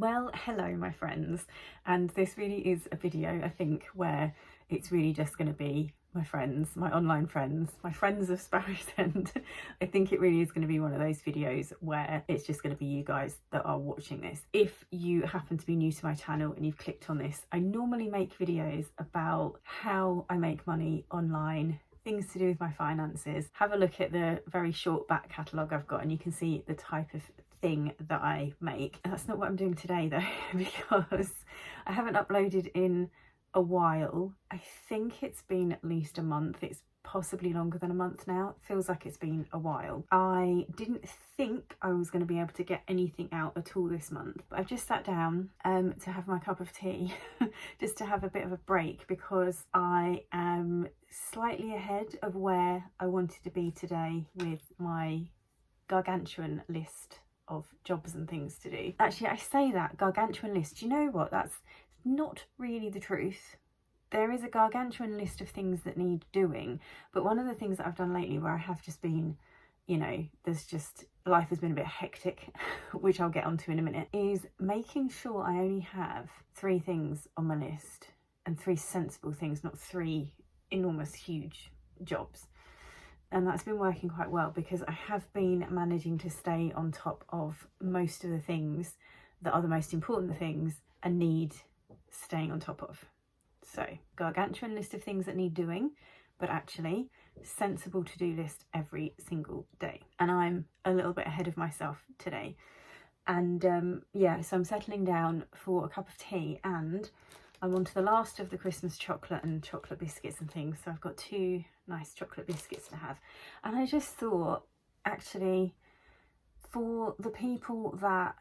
Well, hello my friends, and this really is a video I think where it's really just going to be my friends, my online friends, my friends of Sparrows End. I think it really is going to be one of those videos where it's just going to be you guys that are watching this. If you happen to be new to my channel and you've clicked on this, I normally make videos about how I make money online, things to do with my finances. Have a look at the very short back catalogue I've got and you can see the type of thing that I make. That's not what I'm doing today though, because I haven't uploaded in a while. I think it's been at least a month. It's possibly longer than a month now. It feels like it's been a while. I didn't think I was going to be able to get anything out at all this month, but I've just sat down to have my cup of tea just to have a bit of a break, because I am slightly ahead of where I wanted to be today with my gargantuan list of jobs and things to do. Actually, I say that gargantuan list, do you know what, that's not really the truth. There is a gargantuan list of things that need doing, but one of the things that I've done lately where I have just been, you know, there's just, life has been a bit hectic, which I'll get onto in a minute, is making sure I only have 3 things on my list, and 3 sensible things, not 3 enormous huge jobs. And that's been working quite well because I have been managing to stay on top of most of the things that are the most important things and need staying on top of. So, gargantuan list of things that need doing, but actually sensible to-do list every single day. And I'm a little bit ahead of myself today. And yeah, so I'm settling down for a cup of tea and I'm on to the last of the Christmas chocolate and chocolate biscuits and things. So I've got 2 nice chocolate biscuits to have. And I just thought, actually, for the people that,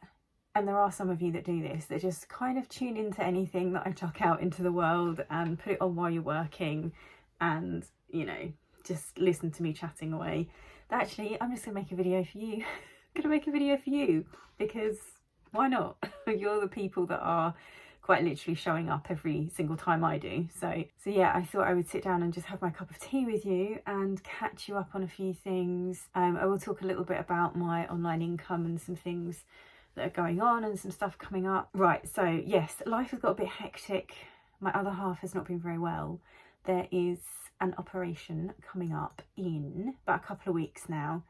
and there are some of you that do this, that just kind of tune into anything that I chuck out into the world and put it on while you're working and, you know, just listen to me chatting away. That actually, I'm just going to make a video for you. I'm going to make a video for you because why not? You're the people that are quite literally showing up every single time I do. So yeah, I thought I would sit down and just have my cup of tea with you and catch you up on a few things. I will talk a little bit about my online income and some things that are going on and some stuff coming up. Right, so yes, life has got a bit hectic. My other half has not been very well. There is an operation coming up in about a couple of weeks now.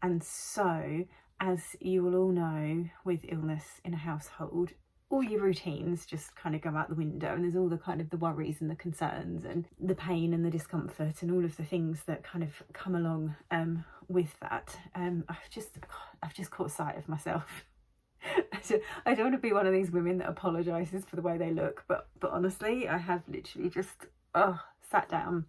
And so, as you will all know, with illness in a household, all your routines just kind of go out the window, and there's all the kind of the worries and the concerns and the pain and the discomfort and all of the things that kind of come along with that. I've just caught sight of myself. I don't want to be one of these women that apologises for the way they look, but honestly, I have literally just sat down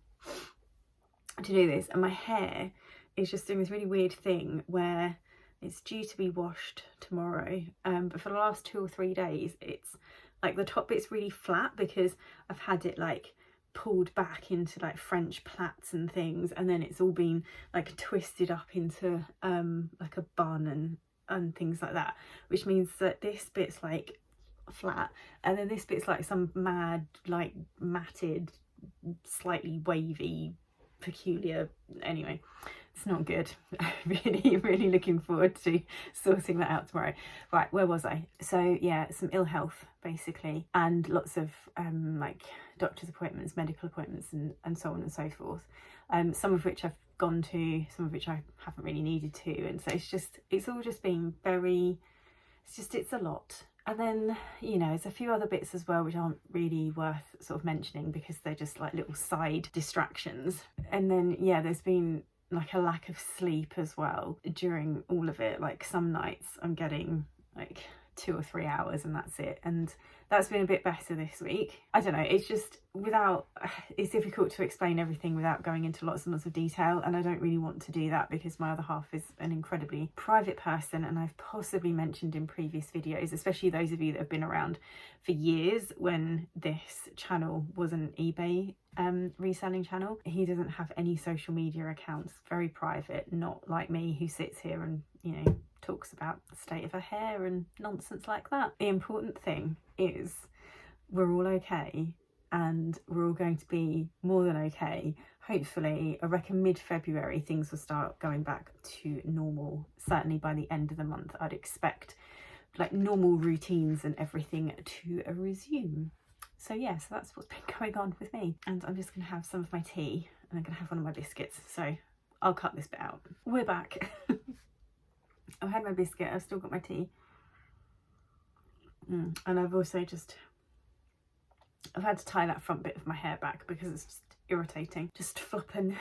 to do this, and my hair is just doing this really weird thing where it's due to be washed tomorrow, but for the last 2 or 3 days it's like the top bit's really flat because I've had it like pulled back into like French plaits and things, and then it's all been like twisted up into like a bun and things like that, which means that this bit's like flat and then this bit's like some mad like matted, slightly wavy, peculiar, anyway, it's not good. really looking forward to sorting that out tomorrow. Right, where was I? So yeah, some ill health basically, and lots of like doctor's appointments, medical appointments, and so on and so forth, some of which I've gone to, some of which I haven't really needed to, and so it's all just been very, it's a lot. And then, you know, there's a few other bits as well which aren't really worth sort of mentioning because they're just like little side distractions. And then yeah, there's been like a lack of sleep as well during all of it. Like some nights I'm getting like 2 or 3 hours and that's it, and that's been a bit better this week. I don't know, it's just it's difficult to explain everything without going into lots and lots of detail, and I don't really want to do that because my other half is an incredibly private person, and I've possibly mentioned in previous videos, especially those of you that have been around for years when this channel was an eBay reselling channel, he doesn't have any social media accounts, very private, not like me who sits here and, you know, talks about the state of her hair and nonsense like that. The important thing is we're all okay, and we're all going to be more than okay. Hopefully, I reckon mid-February things will start going back to normal. Certainly by the end of the month, I'd expect like normal routines and everything to resume. So yeah, so that's what's been going on with me. And I'm just going to have some of my tea and I'm going to have one of my biscuits. So I'll cut this bit out. We're back. I've had my biscuit, I've still got my tea. And I've also I've had to tie that front bit of my hair back because it's just irritating. Just flopping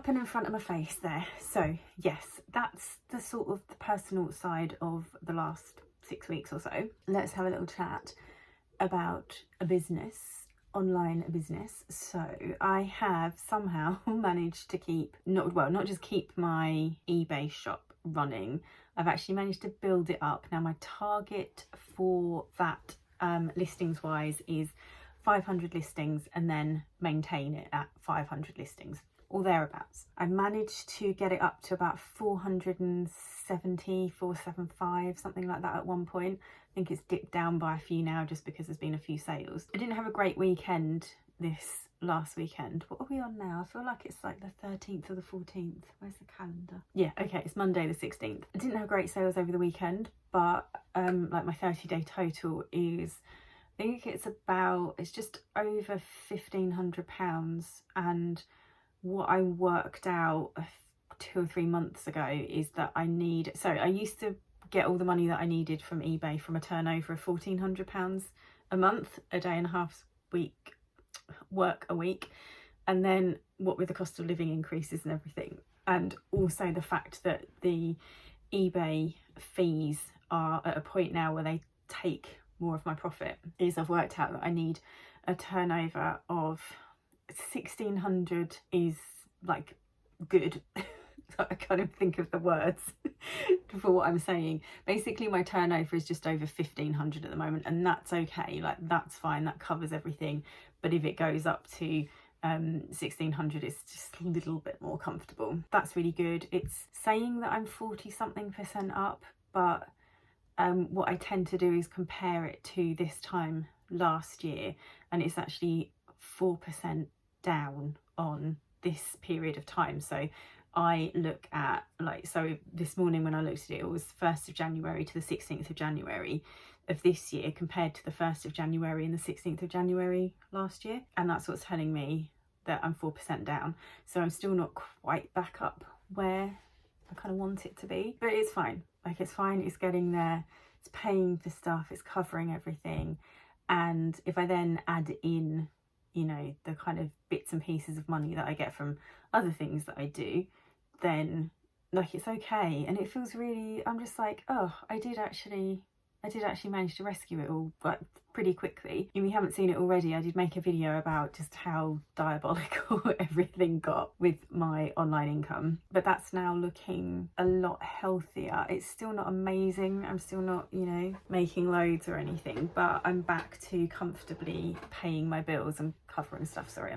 in front of my face there. So yes, that's the sort of the personal side of the last 6 weeks or so. Let's have a little chat about a business, online business. So I have somehow managed to keep, not just keep my eBay shop running, I've actually managed to build it up. Now my target for that listings wise is 500 listings and then maintain it at 500 listings or thereabouts. I managed to get it up to about 470, 475, something like that at one point. I think it's dipped down by a few now just because there's been a few sales. I didn't have a great weekend this last weekend. What are we on now? I feel like it's like the 13th or the 14th. Where's the calendar? Yeah, okay, it's Monday the 16th. I didn't have great sales over the weekend, but like my 30-day total is, I think it's just over £1,500, and what I worked out 2 or 3 months ago is that I used to get all the money that I needed from eBay from a turnover of £1,400 a month, a day and a half work a week, and then what with the cost of living increases and everything, and also the fact that the eBay fees are at a point now where they take more of my profit, is I've worked out that I need a turnover of 1,600 is like good. I can't even think of the words for what I'm saying. Basically my turnover is just over 1,500 at the moment, and that's okay, like that's fine, that covers everything. But if it goes up to 1,600, it's just a little bit more comfortable. That's really good. It's saying that I'm 40 something % up, but what I tend to do is compare it to this time last year, and it's actually 4% down on this period of time. So I look at, like, so this morning when I looked at it, it was 1st of January to the 16th of January of this year compared to the 1st of January and the 16th of January last year, and that's what's telling me that I'm 4% down. So I'm still not quite back up where I kind of want it to be, but it's fine. Like, it's fine, it's getting there, it's paying for stuff, it's covering everything. And if I then add in, you know, the kind of bits and pieces of money that I get from other things that I do, then like it's okay. And it feels really, I'm just like, oh, I did actually manage to rescue it all, but pretty quickly. If you haven't seen it already, I did make a video about just how diabolical everything got with my online income, but that's now looking a lot healthier. It's still not amazing, I'm still not, you know, making loads or anything, but I'm back to comfortably paying my bills and covering stuff. Sorry,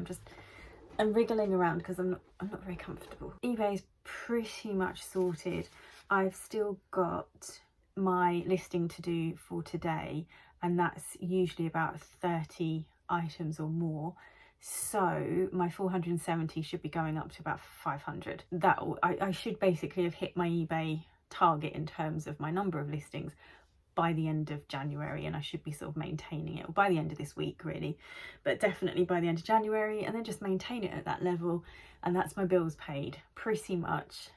I'm wriggling around because I'm not very comfortable. eBay's pretty much sorted. I've still got my listing to do for today, and that's usually about 30 items or more, so my 470 should be going up to about 500. I should basically have hit my eBay target in terms of my number of listings by the end of January, and I should be sort of maintaining it, or by the end of this week really, but definitely by the end of January, and then just maintain it at that level, and that's my bills paid pretty much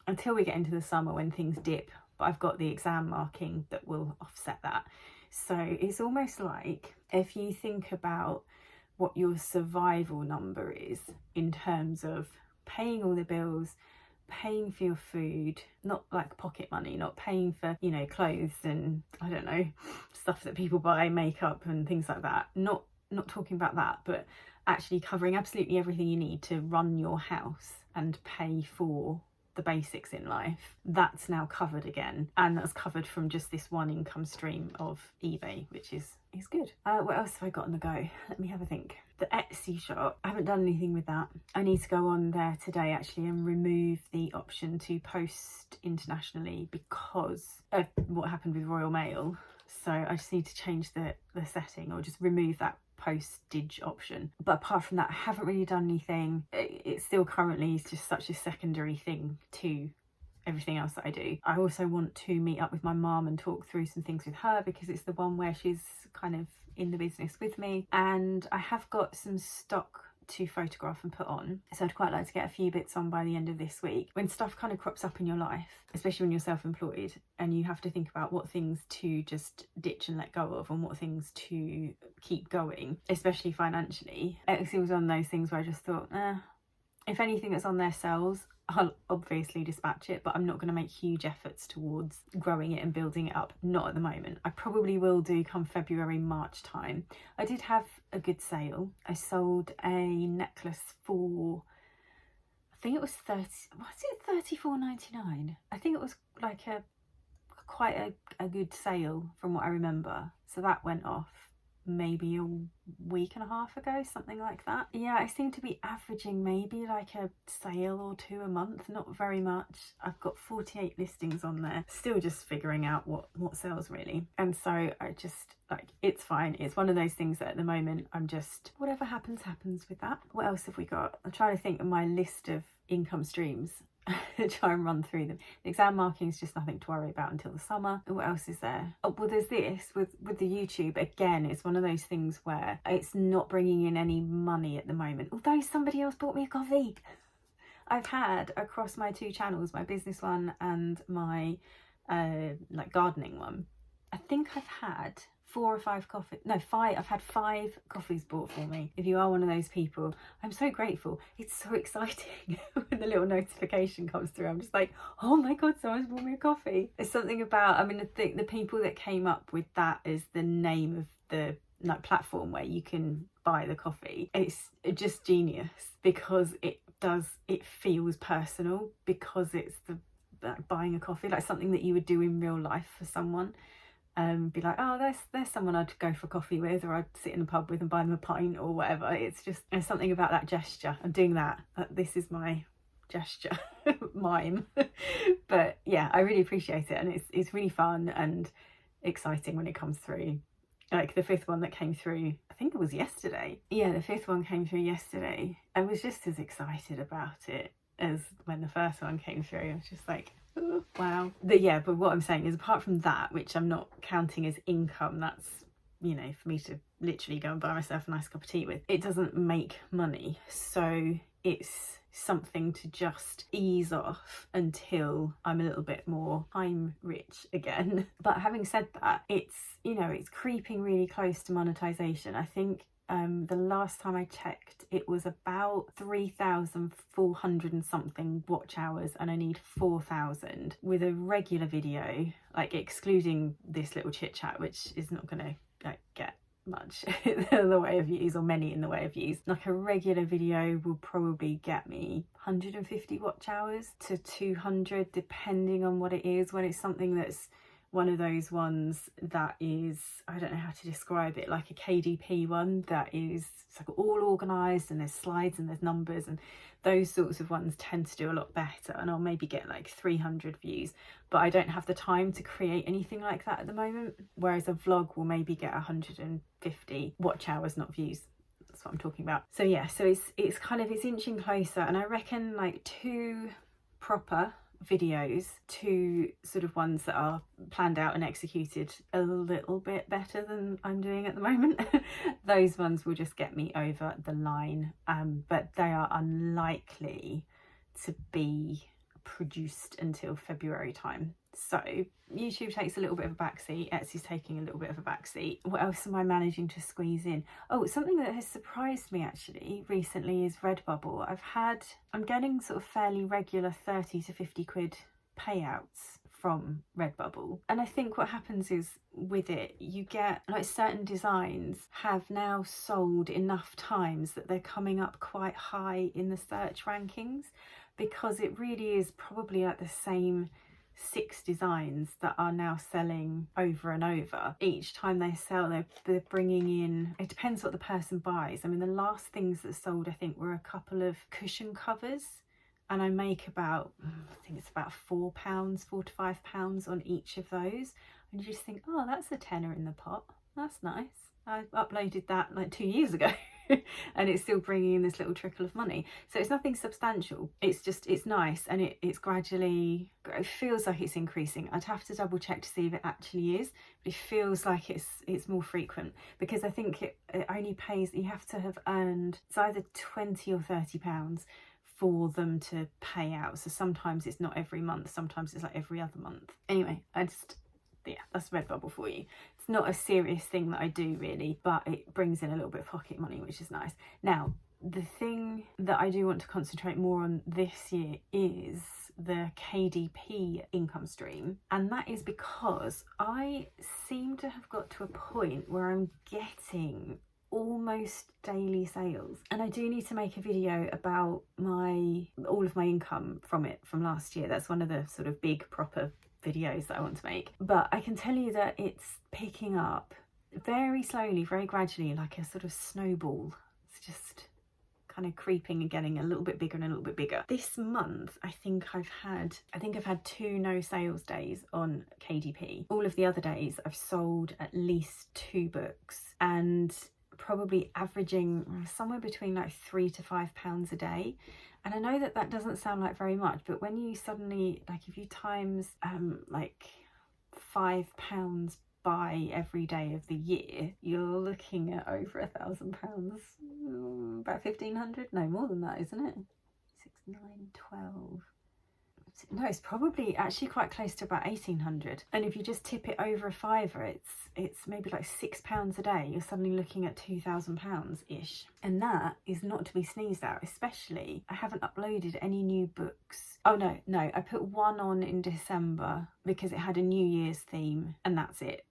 until we get into the summer when things dip. But I've got the exam marking that will offset that. So it's almost like if you think about what your survival number is in terms of paying all the bills, paying for your food, not like pocket money, not paying for, you know, clothes and I don't know, stuff that people buy, makeup and things like that, not talking about that, but actually covering absolutely everything you need to run your house and pay for the basics in life. That's now covered again, and that's covered from just this one income stream of eBay, which is good. What else have I got on the go? Let me have a think. The Etsy shop, I haven't done anything with that. I need to go on there today actually and remove the option to post internationally because of what happened with Royal Mail. So I just need to change the setting, or just remove that postage option. But apart from that, I haven't really done anything. It still currently is just such a secondary thing to everything else that I do. I also want to meet up with my mum and talk through some things with her, because it's the one where she's kind of in the business with me, and I have got some stock to photograph and put on, so I'd quite like to get a few bits on by the end of this week. When stuff kind of crops up in your life, especially when you're self-employed and you have to think about what things to just ditch and let go of and what things to keep going, especially financially, Etsy was one of those things where I just thought, if anything that's on there sells, I'll obviously dispatch it, but I'm not going to make huge efforts towards growing it and building it up. Not at the moment. I probably will do come February, March time. I did have a good sale. I sold a necklace for, I think it was $34.99. I think it was like quite a good sale from what I remember. So that went off maybe a week and a half ago, something like that. Yeah, I seem to be averaging maybe like a sale or two a month, not very much. I've got 48 listings on there, still just figuring out what sells really. And so I just, like, it's fine. It's one of those things that at the moment I'm just, whatever happens with that. What else have we got? I'm trying to think of my list of income streams. Try and run through them. The exam marking is just nothing to worry about until the summer. What else is there? Oh, well, there's this with the YouTube. Again, it's one of those things where it's not bringing in any money at the moment, although somebody else bought me a coffee. I've had across my two channels, my business one and my like gardening one, I think I've had 4 or 5 coffees. No, 5. I've had 5 coffees bought for me. If you are one of those people, I'm so grateful. It's so exciting when the little notification comes through. I'm just like, oh my god, someone's bought me a coffee. There's something about, I mean, I think the people that came up with that as the name of the like platform where you can buy the coffee, it's just genius, because it feels personal, because it's like buying a coffee, like something that you would do in real life for someone. Be like, oh, there's someone I'd go for coffee with, or I'd sit in a pub with and buy them a pint or whatever. It's just, there's something about that gesture. I'm doing that. This is my gesture mime. But yeah, I really appreciate it, and it's really fun and exciting when it comes through. Like the 5th one that came through, I think it was yesterday. Yeah, the 5th one came through yesterday. I was just as excited about it as when the first one came through. I was just like, oh, wow. But what I'm saying is, apart from that, which I'm not counting as income, that's, you know, for me to literally go and buy myself a nice cup of tea with, it doesn't make money. So it's something to just ease off until I'm a little bit more time rich again. But having said that, it's, you know, it's creeping really close to monetization. I think the last time I checked, it was about 3,400 and something watch hours, and I need 4,000 with a regular video, like excluding this little chit chat, which is not gonna like get much in the way of views, or many in the way of views. Like a regular video will probably get me 150 watch hours to 200, depending on what it is. When it's something that's one of those ones that is, I don't know how to describe it, like a KDP one that is, it's like all organised and there's slides and there's numbers, and those sorts of ones tend to do a lot better, and I'll maybe get like 300 views. But I don't have the time to create anything like that at the moment, whereas a vlog will maybe get 150 watch hours, not views. That's what I'm talking about. So yeah, so it's kind of, it's inching closer, and I reckon like 2 proper videos, 2 sort of ones that are planned out and executed a little bit better than I'm doing at the moment, those ones will just get me over the line, but they are unlikely to be produced until February time. So YouTube takes a little bit of a backseat, Etsy's taking a little bit of a backseat. What else am I managing to squeeze in? Oh, something that has surprised me actually recently is Redbubble. I'm getting sort of fairly regular 30 to 50 quid payouts from Redbubble, and I think what happens is with it, you get like certain designs have now sold enough times that they're coming up quite high in the search rankings, because it really is probably like the same 6 designs that are now selling over and over. Each time they sell, they're bringing in, it depends what the person buys. I mean, the last things that sold, I think, were a couple of cushion covers, and I make about, I think it's about £4, £4 to £5 on each of those, and you just think, oh, that's a tenner in the pot, that's nice. I uploaded that like 2 years ago. and it's still bringing in this little trickle of money. So it's nothing substantial, it's just, it's nice, and it's gradually, it feels like it's increasing. I'd have to double check to see if it actually is, but it feels like it's more frequent, because I think it only pays, you have to have earned, it's either 20 or 30 pounds for them to pay out. So sometimes it's not every month, sometimes it's like every other month. Anyway, yeah, that's Redbubble for you. It's not a serious thing that I do really, but it brings in a little bit of pocket money, which is nice. Now, the thing that I do want to concentrate more on this year is the KDP income stream, and that is because I seem to have got to a point where I'm getting almost daily sales, and I do need to make a video about all of my income from it from last year. That's one of the sort of big proper videos that I want to make, but I can tell you that it's picking up very slowly, very gradually, like a sort of snowball. It's just kind of creeping and getting a little bit bigger and a little bit bigger. This month I think I've had 2 no sales days on KDP. All of the other days I've sold at least 2 books, and probably averaging somewhere between like £3 to £5 a day. And I know that that doesn't sound like very much, but when you suddenly, like if you times like £5 by every day of the year, you're looking at over £1,000, about 1,500, no more than that, isn't it? 6, 9, 12. No, it's probably actually quite close to about 1,800. And if you just tip it over a fiver, it's maybe like £6 a day. You're suddenly looking at £2,000 ish, and that is not to be sneezed at. Especially, I haven't uploaded any new books. Oh no, I put one on in December because it had a New Year's theme, and that's it.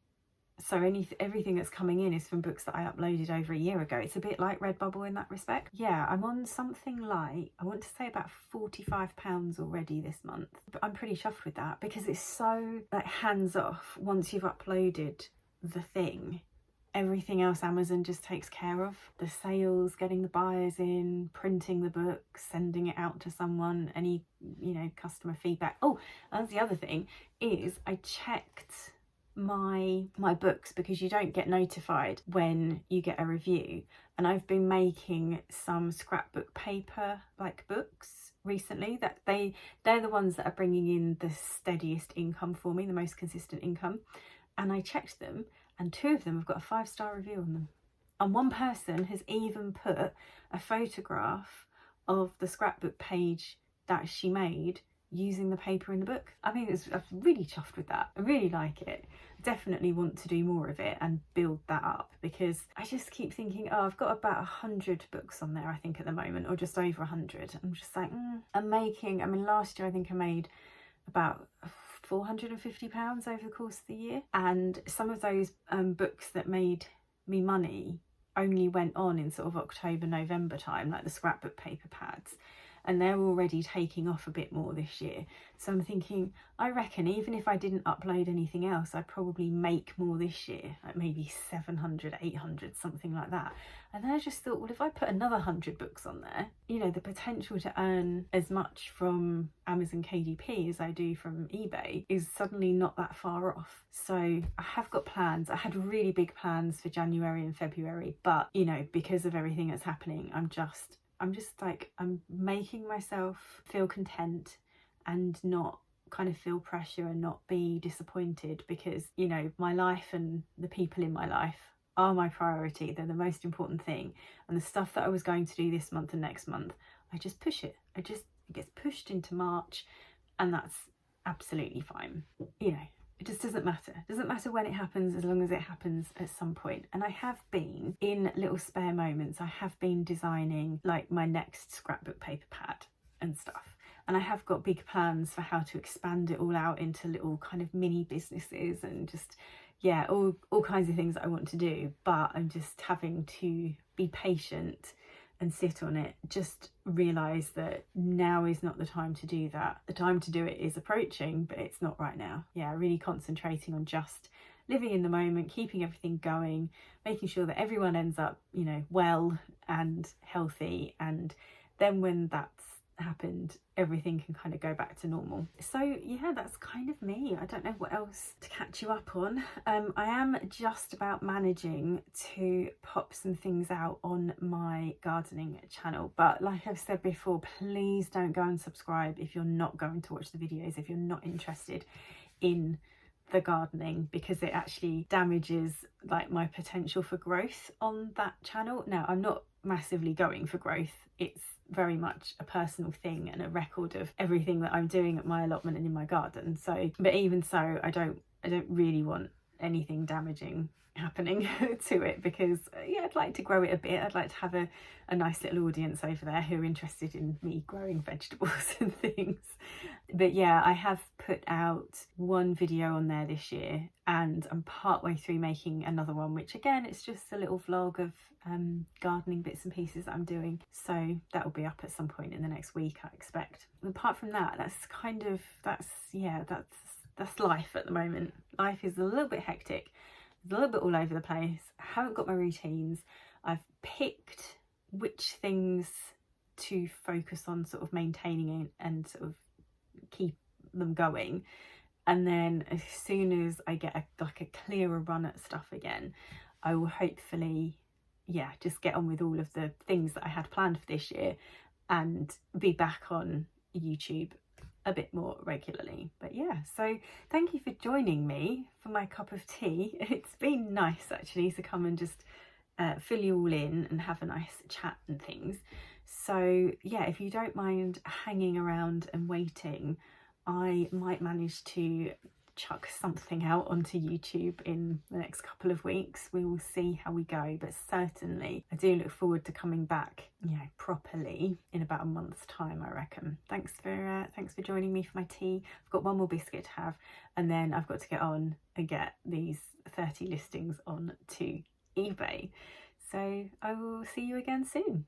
So everything that's coming in is from books that I uploaded over a year ago. It's a bit like Redbubble in that respect. Yeah, I'm on something like, I want to say about £45 already this month. But I'm pretty chuffed with that because it's so like hands off. Once you've uploaded the thing, everything else Amazon just takes care of. The sales, getting the buyers in, printing the book, sending it out to someone, any, customer feedback. Oh, and the other thing is I checked my books, because you don't get notified when you get a review, and I've been making some scrapbook paper like books recently, that they're the ones that are bringing in the steadiest income for me, the most consistent income. And I checked them, and 2 of them have got a 5-star review on them, and one person has even put a photograph of the scrapbook page that she made using the paper in the book. I mean, I'm really chuffed with that. I really like it. Definitely want to do more of it and build that up, because I just keep thinking, oh, I've got about 100 books on there, I think, at the moment, or just over 100. I'm just like, last year I think I made about £450 over the course of the year, and some of those books that made me money only went on in sort of October, November time, like the scrapbook paper pads, and they're already taking off a bit more this year. So I'm thinking, I reckon even if I didn't upload anything else, I'd probably make more this year, like maybe 700, 800, something like that. And then I just thought, well, if I put another 100 books on there, the potential to earn as much from Amazon KDP as I do from eBay is suddenly not that far off. So I have got plans. I had really big plans for January and February, but because of everything that's happening, I'm just like, I'm making myself feel content and not kind of feel pressure and not be disappointed, because my life and the people in my life are my priority. They're the most important thing, and the stuff that I was going to do this month and next month, I just push it. It gets pushed into March, and that's absolutely fine. It just doesn't matter. It doesn't matter when it happens, as long as it happens at some point. And I have been, in little spare moments, I have been designing like my next scrapbook paper pad and stuff. And I have got big plans for how to expand it all out into little kind of mini businesses, and just, yeah, all kinds of things that I want to do. But I'm just having to be patient and sit on it. Just realise that now is not the time to do that. The time to do it is approaching, but it's not right now. Yeah, really concentrating on just living in the moment, keeping everything going, making sure that everyone ends up, well and healthy. And then when that's happened, everything can kind of go back to normal. So yeah, that's kind of me. I don't know what else to catch you up on. I am just about managing to pop some things out on my gardening channel, but like I've said before, please don't go and subscribe if you're not going to watch the videos, if you're not interested in the gardening, because it actually damages like my potential for growth on that channel. Now, I'm not massively going for growth, it's very much a personal thing and a record of everything that I'm doing at my allotment and in my garden. So, but even so, I don't really want anything damaging happening to it, because yeah, I'd like to grow it a bit. I'd like to have a nice little audience over there who are interested in me growing vegetables and things. But yeah, I have put out one video on there this year, and I'm partway through making another one, which again, it's just a little vlog of gardening bits and pieces that I'm doing. So that will be up at some point in the next week, I expect. And apart from that, that's life at the moment. Life is a little bit hectic, a little bit all over the place. I haven't got my routines. I've picked which things to focus on sort of maintaining and sort of keep them going, and then as soon as I get a clearer run at stuff again, I will hopefully just get on with all of the things that I had planned for this year and be back on YouTube a bit more regularly. But yeah, so thank you for joining me for my cup of tea. It's been nice actually to come and just fill you all in and have a nice chat and things. So yeah, if you don't mind hanging around and waiting, I might manage to chuck something out onto YouTube in the next couple of weeks. We will see how we go, but certainly I do look forward to coming back, properly in about a month's time, I reckon. Thanks for joining me for my tea. I've got one more biscuit to have, and then I've got to get on and get these 30 listings on to eBay. So I will see you again soon.